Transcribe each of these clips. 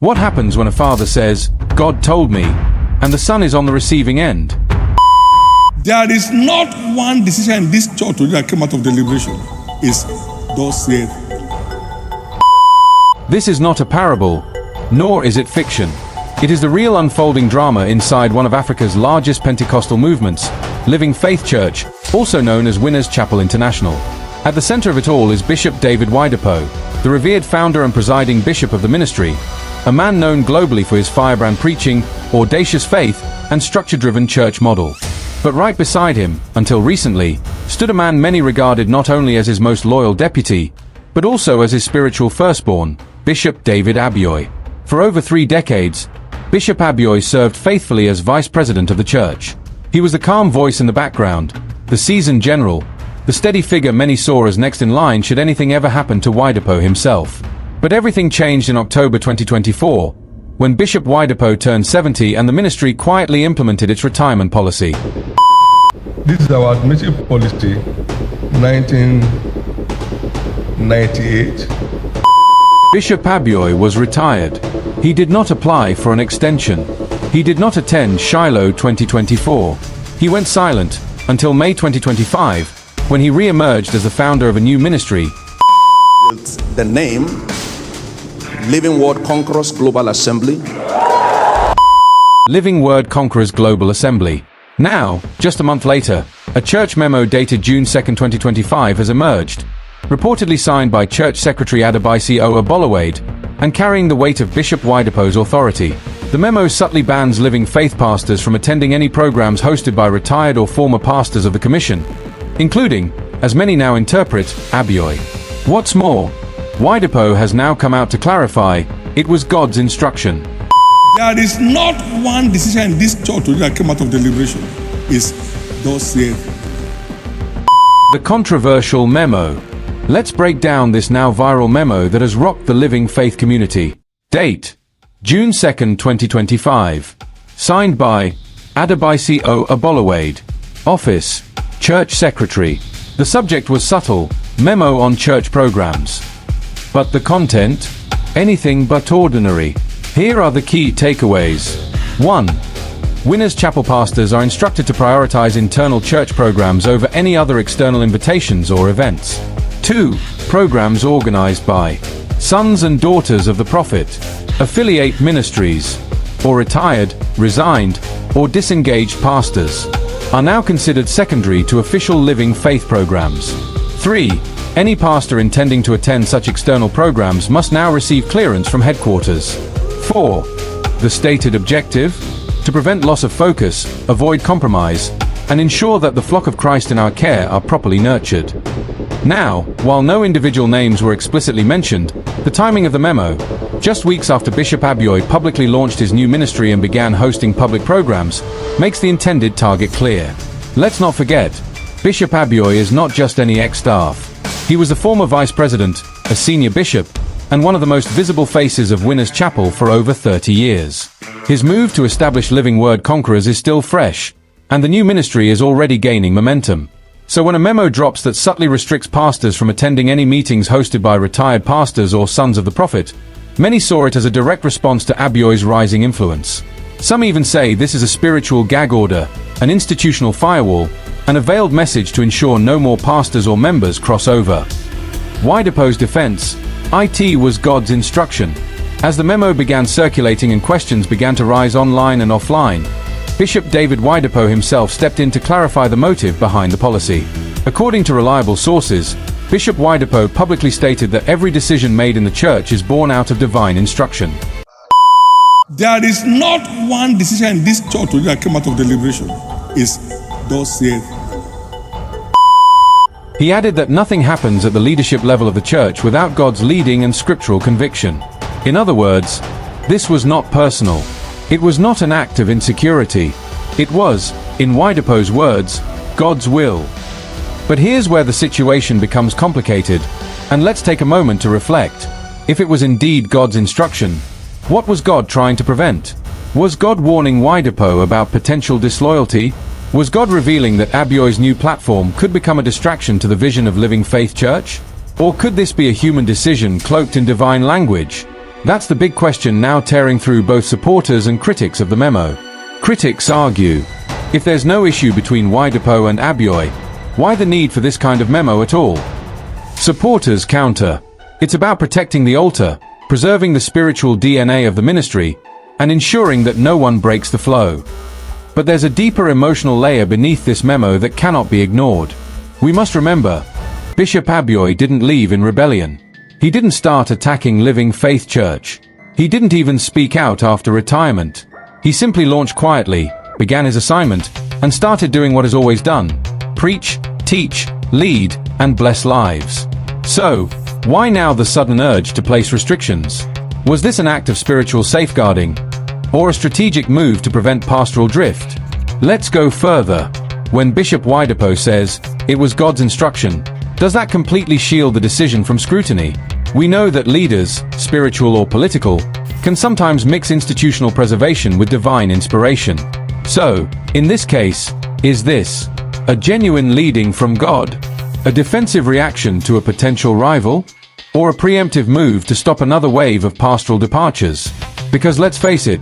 What happens when a father says, "God told me," and the son is on the receiving end? There is not one decision in this church today that came out of deliberation. It's thus saith. This is not a parable, nor is it fiction. It is the real unfolding drama inside one of Africa's largest Pentecostal movements, Living Faith Church, also known as Winners Chapel International. At the center of it all is Bishop David Oyedepo, the revered founder and presiding bishop of the ministry, a man known globally for his firebrand preaching, audacious faith, and structure-driven church model. But right beside him, until recently, stood a man many regarded not only as his most loyal deputy, but also as his spiritual firstborn, Bishop David Abioye. For over 3 decades, Bishop Abioye served faithfully as vice president of the church. He was the calm voice in the background, the seasoned general, the steady figure many saw as next in line should anything ever happen to Oyedepo himself. But everything changed in October 2024, when Bishop Oyedepo turned 70 and the ministry quietly implemented its retirement policy. This is our administrative policy, 1998. Bishop Abioye was retired. He did not apply for an extension. He did not attend Shiloh 2024. He went silent until May 2025, when he re-emerged as the founder of a new ministry. The name Living Word Conquerors Global Assembly. Living Word Conquerors Global Assembly. Now, just a month later, a church memo dated June 2, 2025 has emerged, reportedly signed by Church Secretary Oyedepo Abioye, and carrying the weight of Bishop Oyedepo's authority. The memo subtly bans living faith pastors from attending any programs hosted by retired or former pastors of the commission, including, as many now interpret, Abioye. What's more, Oyedepo has now come out to clarify, it was God's instruction. There is not one decision in this church today that came out of deliberation. It's thus saith. The controversial memo. Let's break down this now viral memo that has rocked the living faith community. Date: June 2, 2025. Signed by Oyedepo Abioye. Office: Church Secretary. The subject was subtle, memo on church programs. But the content? Anything but ordinary. Here are the key takeaways. 1. Winners Chapel pastors are instructed to prioritize internal church programs over any other external invitations or events. 2. Programs organized by sons and daughters of the prophet, affiliate ministries, or retired, resigned, or disengaged pastors are now considered secondary to official living faith programs. 3. Any pastor intending to attend such external programs must now receive clearance from headquarters. 4. The stated objective? To prevent loss of focus, avoid compromise, and ensure that the flock of Christ in our care are properly nurtured. Now, while no individual names were explicitly mentioned, the timing of the memo, just weeks after Bishop Abioye publicly launched his new ministry and began hosting public programs, makes the intended target clear. Let's not forget, Bishop Abioye is not just any ex-staff. He was the former vice president, a senior bishop, and one of the most visible faces of Winners Chapel for over 30 years. His move to establish Living Word Conquerors is still fresh, and the new ministry is already gaining momentum. So when a memo drops that subtly restricts pastors from attending any meetings hosted by retired pastors or sons of the prophet, many saw it as a direct response to Abioye's rising influence. Some even say this is a spiritual gag order, an institutional firewall, and a veiled message to ensure no more pastors or members cross over. Oyedepo's defense: IT was God's instruction. As the memo began circulating and questions began to rise online and offline, Bishop David Oyedepo himself stepped in to clarify the motive behind the policy. According to reliable sources, Bishop Oyedepo publicly stated that every decision made in the church is born out of divine instruction. There is not one decision in this church today that came out of deliberation. It's thus saith. He added that nothing happens at the leadership level of the church without God's leading and scriptural conviction. In other words, this was not personal. It was not an act of insecurity. It was, in Oyedepo's words, God's will. But here's where the situation becomes complicated, and let's take a moment to reflect. If it was indeed God's instruction, what was God trying to prevent? Was God warning Oyedepo about potential disloyalty? Was God revealing that Abioye's new platform could become a distraction to the vision of Living Faith Church? Or could this be a human decision cloaked in divine language? That's the big question now tearing through both supporters and critics of the memo. Critics argue, if there's no issue between Oyedepo and Abioye, why the need for this kind of memo at all? Supporters counter, it's about protecting the altar, preserving the spiritual DNA of the ministry, and ensuring that no one breaks the flow. But there's a deeper emotional layer beneath this memo that cannot be ignored. We must remember, Bishop Abioye didn't leave in rebellion. He didn't start attacking Living Faith Church. He didn't even speak out after retirement. He simply launched quietly, began his assignment, and started doing what he's always done: preach, teach, lead, and bless lives. So, why now the sudden urge to place restrictions? Was this an act of spiritual safeguarding, or a strategic move to prevent pastoral drift? Let's go further. When Bishop Oyedepo says, "It was God's instruction," does that completely shield the decision from scrutiny? We know that leaders, spiritual or political, can sometimes mix institutional preservation with divine inspiration. So, in this case, is this a genuine leading from God? A defensive reaction to a potential rival? Or a preemptive move to stop another wave of pastoral departures? Because let's face it,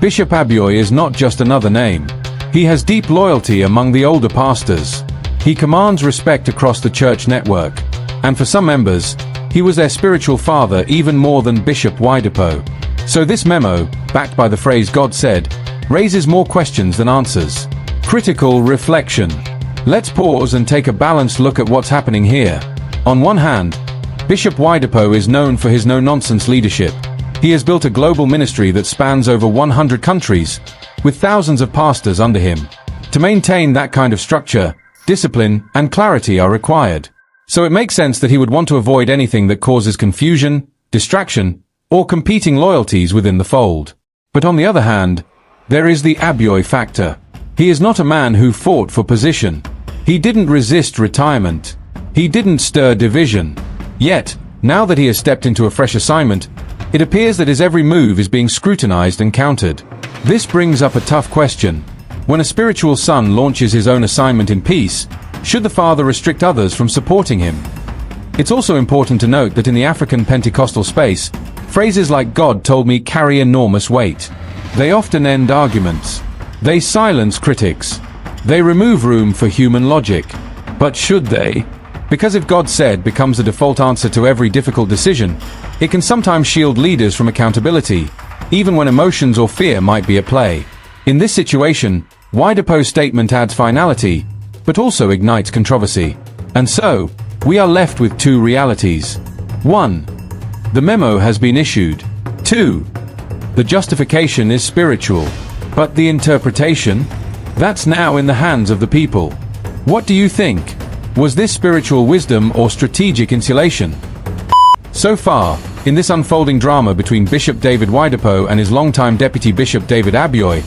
Bishop Abioye is not just another name. He has deep loyalty among the older pastors. He commands respect across the church network. And for some members, he was their spiritual father even more than Bishop Oyedepo. So this memo, backed by the phrase "God said," raises more questions than answers. Critical reflection. Let's pause and take a balanced look at what's happening here. On one hand, Bishop Oyedepo is known for his no-nonsense leadership. He has built a global ministry that spans over 100 countries, with thousands of pastors under him. To maintain that kind of structure, discipline, and clarity are required. So it makes sense that he would want to avoid anything that causes confusion, distraction, or competing loyalties within the fold. But on the other hand, there is the Abioye factor. He is not a man who fought for position. He didn't resist retirement. He didn't stir division. Yet, now that he has stepped into a fresh assignment, it appears that his every move is being scrutinized and countered. This brings up a tough question. When a spiritual son launches his own assignment in peace, should the father restrict others from supporting him? It's also important to note that in the African Pentecostal space, phrases like "God told me" carry enormous weight. They often end arguments. They silence critics. They remove room for human logic. But should they? Because if God said becomes a default answer to every difficult decision, it can sometimes shield leaders from accountability, even when emotions or fear might be at play. In this situation, Oyedepo's statement adds finality, but also ignites controversy. And so, we are left with two realities. 1. The memo has been issued. 2. The justification is spiritual. But the interpretation? That's now in the hands of the people. What do you think? Was this spiritual wisdom or strategic insulation? So far, in this unfolding drama between Bishop David Oyedepo and his longtime deputy Bishop David Abioye,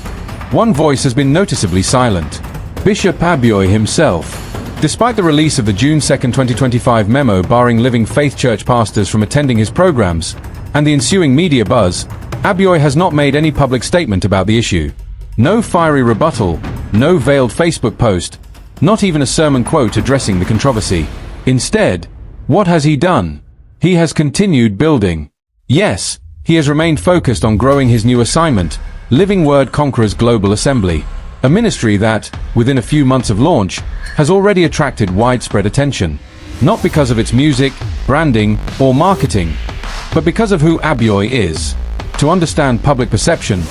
one voice has been noticeably silent. Bishop Abioye himself. Despite the release of the June 2, 2025 memo barring Living Faith Church pastors from attending his programs, and the ensuing media buzz, Abioye has not made any public statement about the issue. No fiery rebuttal, no veiled Facebook post, not even a sermon quote addressing the controversy. Instead, what has he done? He has continued building. Yes, he has remained focused on growing his new assignment, Living Word Conquerors Global Assembly, a ministry that, within a few months of launch, has already attracted widespread attention. Not because of its music, branding, or marketing, but because of who Abioye is. To understand public perception,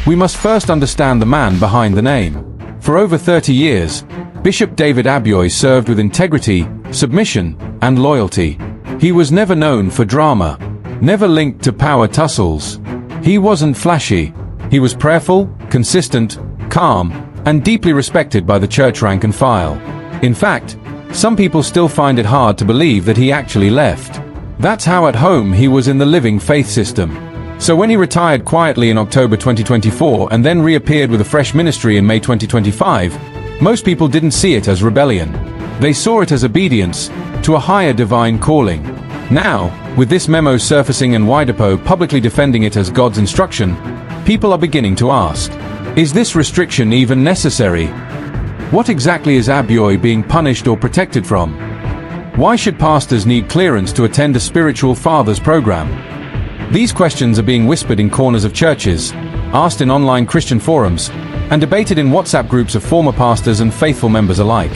we must first understand the man behind the name. For over 30 years, Bishop David Abioye served with integrity, submission, and loyalty. He was never known for drama, never linked to power tussles. He wasn't flashy. He was prayerful, consistent, calm, and deeply respected by the church rank and file. In fact, some people still find it hard to believe that he actually left. That's how at home he was in the Living Faith system. So when he retired quietly in October 2024 and then reappeared with a fresh ministry in May 2025, most people didn't see it as rebellion. They saw it as obedience to a higher divine calling. Now, with this memo surfacing and Oyedepo publicly defending it as God's instruction, people are beginning to ask, is this restriction even necessary? What exactly is Abioye being punished or protected from? Why should pastors need clearance to attend a spiritual father's program? These questions are being whispered in corners of churches, asked in online Christian forums, and debated in WhatsApp groups of former pastors and faithful members alike.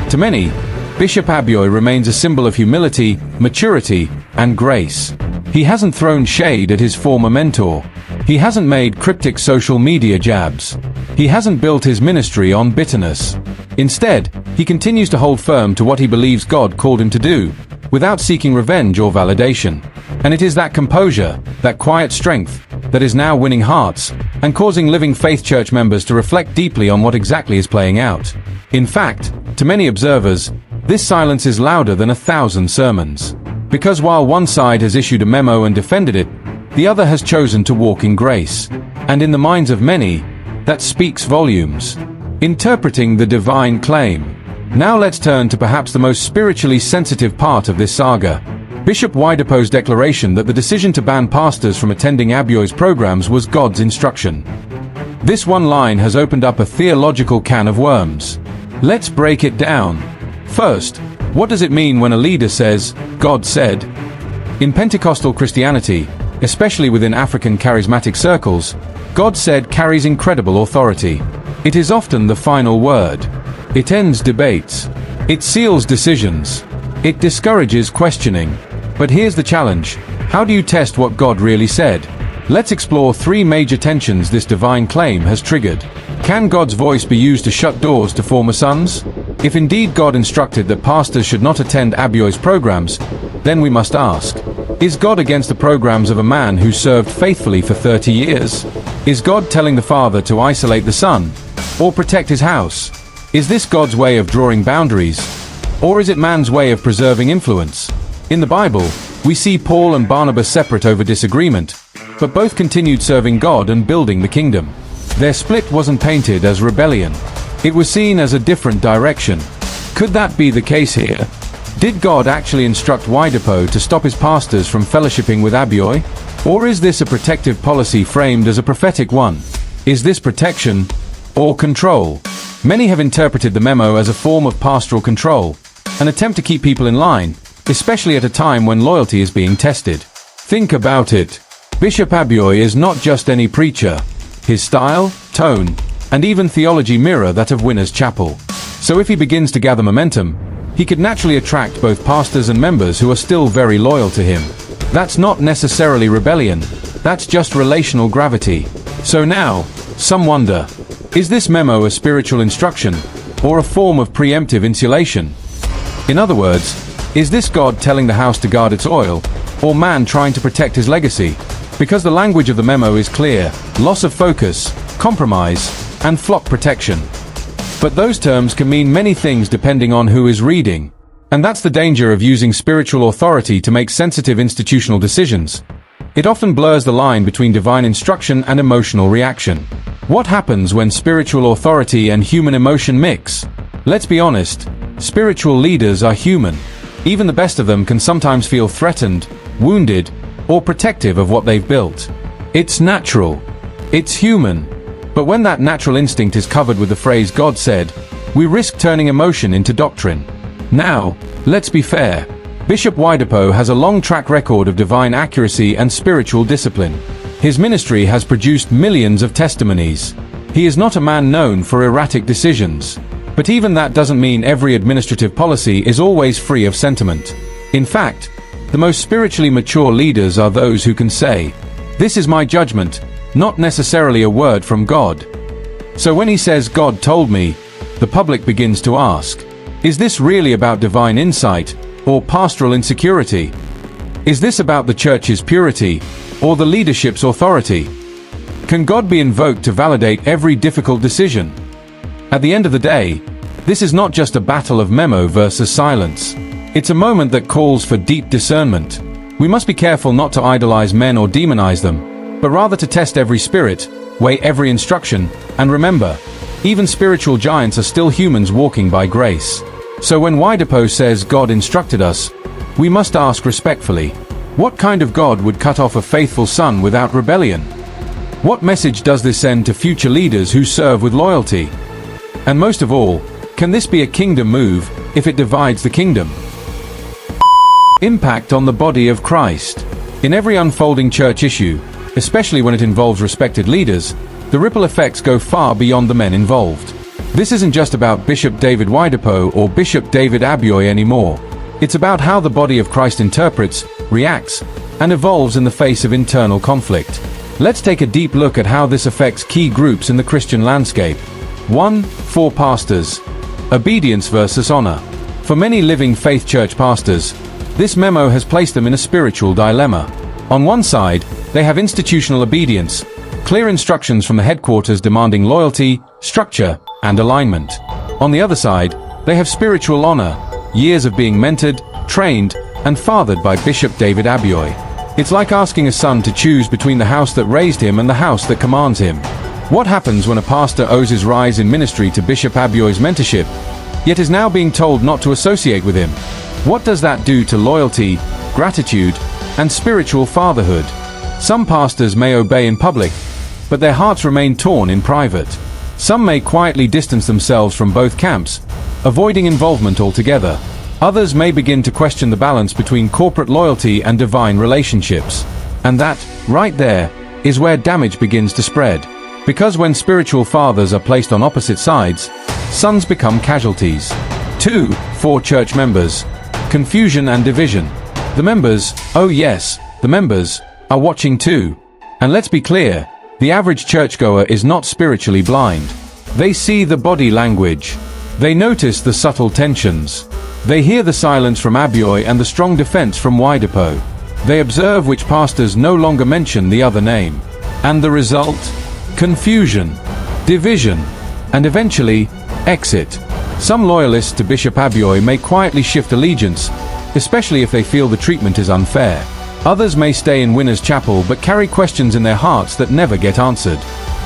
To many, Bishop Abioye remains a symbol of humility, maturity, and grace. He hasn't thrown shade at his former mentor. He hasn't made cryptic social media jabs. He hasn't built his ministry on bitterness. Instead, he continues to hold firm to what he believes God called him to do, without seeking revenge or validation. And it is that composure, that quiet strength, that is now winning hearts and causing Living Faith Church members to reflect deeply on what exactly is playing out. In fact, to many observers, this silence is louder than 1,000 sermons. Because while one side has issued a memo and defended it, the other has chosen to walk in grace. And in the minds of many, that speaks volumes. Interpreting the divine claim. Now let's turn to perhaps the most spiritually sensitive part of this saga. Bishop Oyedepo's declaration that the decision to ban pastors from attending Abioye's programs was God's instruction. This one line has opened up a theological can of worms. Let's break it down. First, what does it mean when a leader says, "God said"? In Pentecostal Christianity, especially within African charismatic circles, "God said" carries incredible authority. It is often the final word. It ends debates. It seals decisions. It discourages questioning. But here's the challenge. How do you test what God really said? Let's explore three major tensions this divine claim has triggered. Can God's voice be used to shut doors to former sons? If indeed God instructed that pastors should not attend Abioye's programs, then we must ask, is God against the programs of a man who served faithfully for 30 years? Is God telling the father to isolate the son, or protect his house? Is this God's way of drawing boundaries, or is it man's way of preserving influence? In the Bible, we see Paul and Barnabas separate over disagreement, but both continued serving God and building the kingdom. Their split wasn't painted as rebellion. It was seen as a different direction. Could that be the case here? Did God actually instruct Oyedepo to stop his pastors from fellowshipping with Abioye? Or is this a protective policy framed as a prophetic one? Is this protection or control? Many have interpreted the memo as a form of pastoral control, an attempt to keep people in line, especially at a time when loyalty is being tested. Think about it. Bishop Abioye is not just any preacher. His style, tone, and even theology mirror that of Winners Chapel. So if he begins to gather momentum, he could naturally attract both pastors and members who are still very loyal to him. That's not necessarily rebellion. That's just relational gravity. So now, some wonder, is this memo a spiritual instruction, or a form of preemptive insulation? In other words, is this God telling the house to guard its oil, or man trying to protect his legacy? Because the language of the memo is clear: loss of focus, compromise, and flock protection. But those terms can mean many things depending on who is reading. And that's the danger of using spiritual authority to make sensitive institutional decisions. It often blurs the line between divine instruction and emotional reaction. What happens when spiritual authority and human emotion mix? Let's be honest, spiritual leaders are human. Even the best of them can sometimes feel threatened, wounded, or protective of what they've built. It's natural. It's human. But when that natural instinct is covered with the phrase "God said," we risk turning emotion into doctrine. Now, let's be fair. Bishop Oyedepo has a long track record of divine accuracy and spiritual discipline. His ministry has produced millions of testimonies. He is not a man known for erratic decisions. But even that doesn't mean every administrative policy is always free of sentiment. In fact, the most spiritually mature leaders are those who can say, "This is my judgment," not necessarily a word from God. So when he says "God told me," the public begins to ask, is this really about divine insight or pastoral insecurity? Is this about the church's purity or the leadership's authority? Can God be invoked to validate every difficult decision? At the end of the day, this is not just a battle of memo versus silence. It's a moment that calls for deep discernment. We must be careful not to idolize men or demonize them, but rather to test every spirit, weigh every instruction, and remember, even spiritual giants are still humans walking by grace. So when Oyedepo says God instructed us, we must ask respectfully, what kind of God would cut off a faithful son without rebellion? What message does this send to future leaders who serve with loyalty? And most of all, can this be a kingdom move if it divides the kingdom? Impact on the body of Christ. In every unfolding church issue, especially when it involves respected leaders, the ripple effects go far beyond the men involved. This isn't just about Bishop David Oyedepo or Bishop David Abioye anymore. It's about how the body of Christ interprets, reacts, and evolves in the face of internal conflict. Let's take a deep look at how this affects key groups in the Christian landscape. 1. For pastors. Obedience versus honor. For many living faith church pastors, this memo has placed them in a spiritual dilemma. On one side, they have institutional obedience, clear instructions from the headquarters demanding loyalty, structure, and alignment. On the other side, they have spiritual honor, years of being mentored, trained, and fathered by Bishop David Abioye. It's like asking a son to choose between the house that raised him and the house that commands him. What happens when a pastor owes his rise in ministry to Bishop Abioye's mentorship, yet is now being told not to associate with him? What does that do to loyalty, gratitude, and spiritual fatherhood? Some pastors may obey in public, but their hearts remain torn in private. Some may quietly distance themselves from both camps, avoiding involvement altogether. Others may begin to question the balance between corporate loyalty and divine relationships. And that, right there, is where damage begins to spread. Because when spiritual fathers are placed on opposite sides, sons become casualties. 2. For church members. Confusion and division. The members, oh yes, the members, are watching too. And let's be clear, the average churchgoer is not spiritually blind. They see the body language. They notice the subtle tensions. They hear the silence from Abioye and the strong defense from Oyedepo. They observe which pastors no longer mention the other name. And the result? Confusion, division, and eventually, exit. Some loyalists to Bishop Abioye may quietly shift allegiance, especially if they feel the treatment is unfair. Others may stay in Winners Chapel but carry questions in their hearts that never get answered.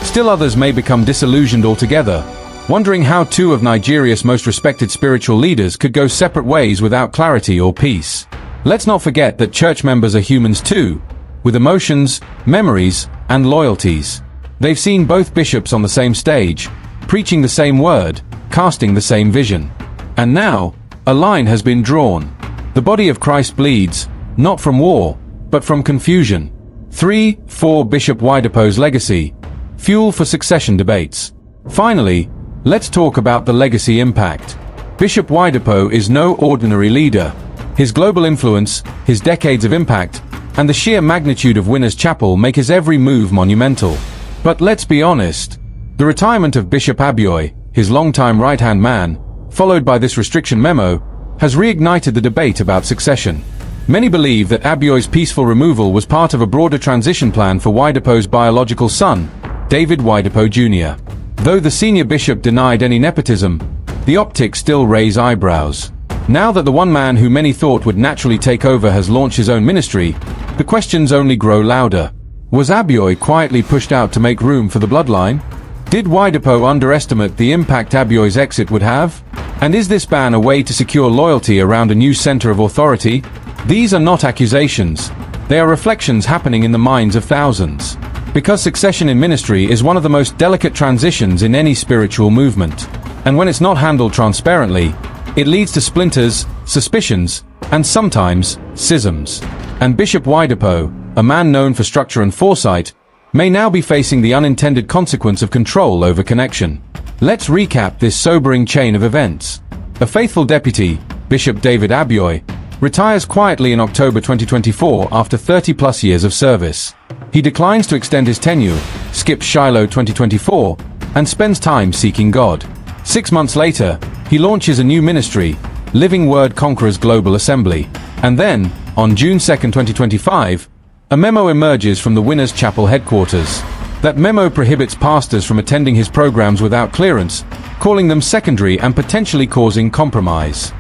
Still others may become disillusioned altogether, wondering how two of Nigeria's most respected spiritual leaders could go separate ways without clarity or peace. Let's not forget that church members are humans too, with emotions, memories, and loyalties. They've seen both bishops on the same stage, preaching the same word, casting the same vision. And now, a line has been drawn. The body of Christ bleeds, not from war, but from confusion. 3. For Bishop Oyedepo's legacy. Fuel for succession debates. Finally, let's talk about the legacy impact. Bishop Oyedepo is no ordinary leader. His global influence, his decades of impact, and the sheer magnitude of Winners Chapel make his every move monumental. But let's be honest, the retirement of Bishop Abioye, his longtime right-hand man, followed by this restriction memo, has reignited the debate about succession. Many believe that Abioye's peaceful removal was part of a broader transition plan for Oyedepo's biological son, David Oyedepo Jr. Though the senior bishop denied any nepotism, the optics still raise eyebrows. Now that the one man who many thought would naturally take over has launched his own ministry, the questions only grow louder. Was Abioye quietly pushed out to make room for the bloodline? Did Oyedepo underestimate the impact Abioye's exit would have? And is this ban a way to secure loyalty around a new center of authority? These are not accusations. They are reflections happening in the minds of thousands. Because succession in ministry is one of the most delicate transitions in any spiritual movement. And when it's not handled transparently, it leads to splinters, suspicions, and sometimes, schisms. And Bishop Oyedepo, a man known for structure and foresight, may now be facing the unintended consequence of control over connection. Let's recap this sobering chain of events. A faithful deputy, Bishop David Abioye, retires quietly in October 2024 after 30-plus years of service. He declines to extend his tenure, skips Shiloh 2024, and spends time seeking God. 6 months later, he launches a new ministry, Living Word Conquerors Global Assembly. And then, on June 2, 2025, a memo emerges from the Winners Chapel headquarters. That memo prohibits pastors from attending his programs without clearance, calling them secondary and potentially causing compromise.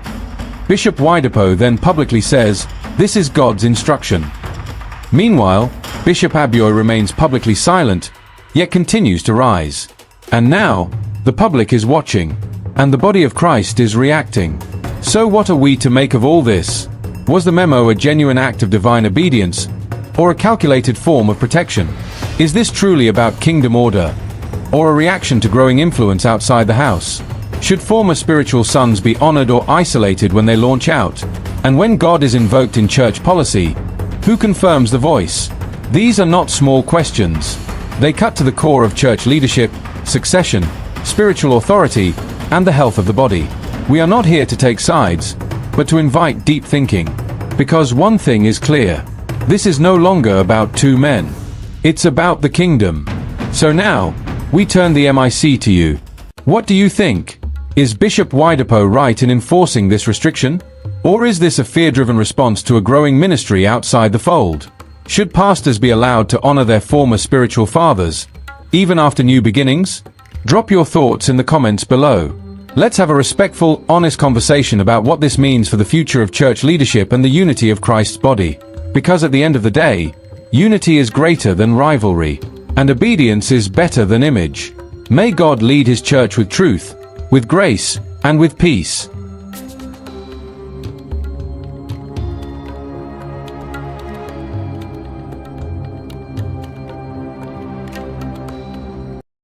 Bishop Oyedepo then publicly says, "This is God's instruction." Meanwhile, Bishop Abioye remains publicly silent, yet continues to rise. And now, the public is watching, and the body of Christ is reacting. So what are we to make of all this? Was the memo a genuine act of divine obedience, or a calculated form of protection? Is this truly about kingdom order, or a reaction to growing influence outside the house? Should former spiritual sons be honored or isolated when they launch out? And when God is invoked in church policy, Who confirms the voice? These are not small questions. They cut to the core of church leadership, succession, spiritual authority, and the health of the body. We are not here to take sides, but to invite deep thinking. Because one thing is clear. This is no longer about two men. It's about the kingdom. So now, we turn the mic to you. What do you think? Is Bishop Oyedepo right in enforcing this restriction? Or is this a fear-driven response to a growing ministry outside the fold? Should pastors be allowed to honor their former spiritual fathers, even after new beginnings? Drop your thoughts in the comments below. Let's have a respectful, honest conversation about what this means for the future of church leadership and the unity of Christ's body. Because at the end of the day, unity is greater than rivalry, and obedience is better than image. May God lead His church with truth, with grace, and with peace.